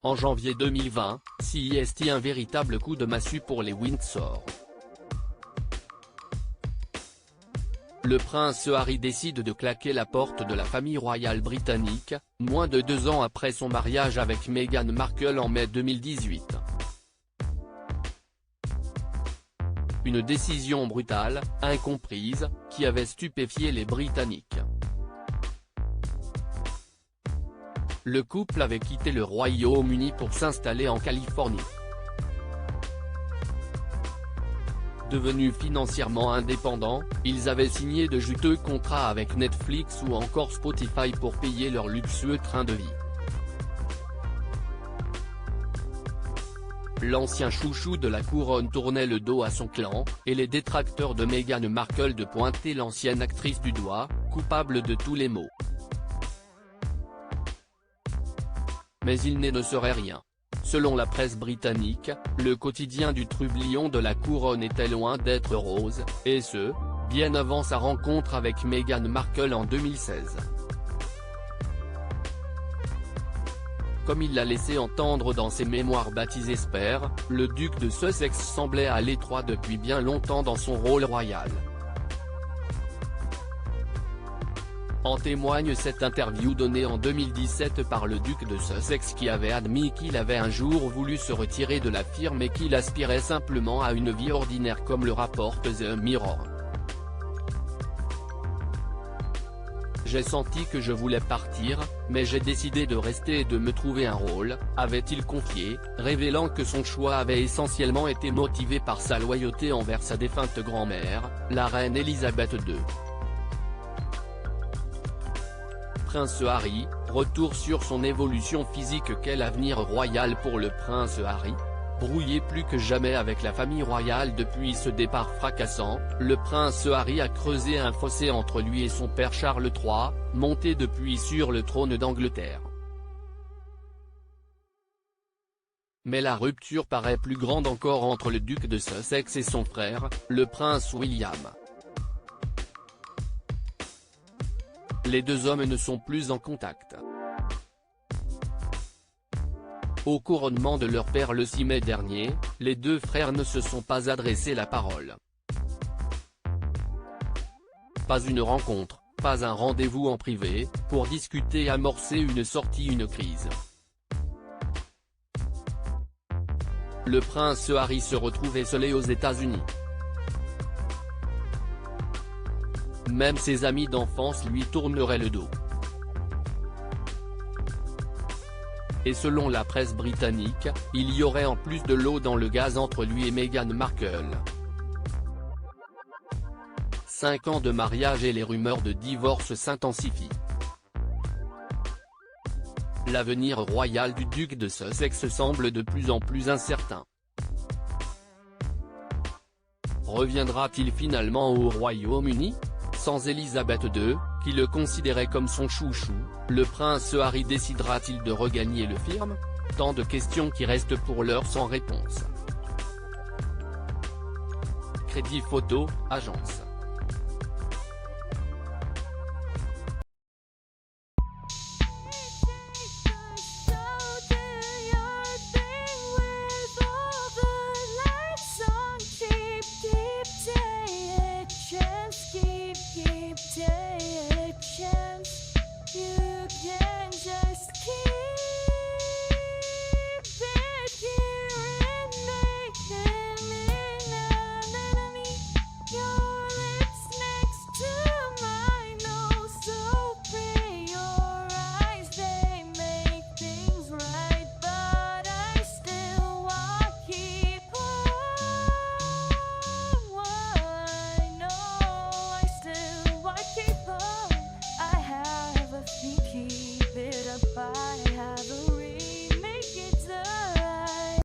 En janvier 2020, CIST un véritable coup de massue pour les Windsor. Le prince Harry décide de claquer la porte de la famille royale britannique, moins de 2 ans après son mariage avec Meghan Markle en mai 2018. Une décision brutale, incomprise, qui avait stupéfié les Britanniques. Le couple avait quitté le Royaume-Uni pour s'installer en Californie. Devenus financièrement indépendants, ils avaient signé de juteux contrats avec Netflix ou encore Spotify pour payer leur luxueux train de vie. L'ancien chouchou de la couronne tournait le dos à son clan, et les détracteurs de Meghan Markle de pointer l'ancienne actrice du doigt, coupable de tous les maux. Mais il ne serait rien. Selon la presse britannique, le quotidien du trublion de la couronne était loin d'être rose, et ce, bien avant sa rencontre avec Meghan Markle en 2016. Comme il l'a laissé entendre dans ses mémoires baptisées Spare, le duc de Sussex semblait à l'étroit depuis bien longtemps dans son rôle royal. En témoigne cette interview donnée en 2017 par le duc de Sussex qui avait admis qu'il avait un jour voulu se retirer de la firme et qu'il aspirait simplement à une vie ordinaire comme le rapporte The Mirror. J'ai senti que je voulais partir, mais j'ai décidé de rester et de me trouver un rôle, avait-il confié, révélant que son choix avait essentiellement été motivé par sa loyauté envers sa défunte grand-mère, la reine Elisabeth II. Prince Harry, retour sur son évolution physique. Quel avenir royal pour le prince Harry ? Brouillé plus que jamais avec la famille royale depuis ce départ fracassant, le prince Harry a creusé un fossé entre lui et son père Charles III, monté depuis sur le trône d'Angleterre. Mais la rupture paraît plus grande encore entre le duc de Sussex et son frère, le prince William. Les deux hommes ne sont plus en contact. Au couronnement de leur père le 6 mai dernier, les deux frères ne se sont pas adressé la parole. Pas une rencontre, pas un rendez-vous en privé, pour discuter et amorcer une sortie, une crise. Le prince Harry se retrouve isolé aux États-Unis. Même ses amis d'enfance lui tourneraient le dos. Et selon la presse britannique, il y aurait en plus de l'eau dans le gaz entre lui et Meghan Markle. 5 ans de mariage et les rumeurs de divorce s'intensifient. L'avenir royal du duc de Sussex semble de plus en plus incertain. Reviendra-t-il finalement au Royaume-Uni ? Sans Elisabeth II, qui le considérait comme son chouchou, le prince Harry décidera-t-il de regagner le firme ? Tant de questions qui restent pour l'heure sans réponse. Crédit Photo, agence.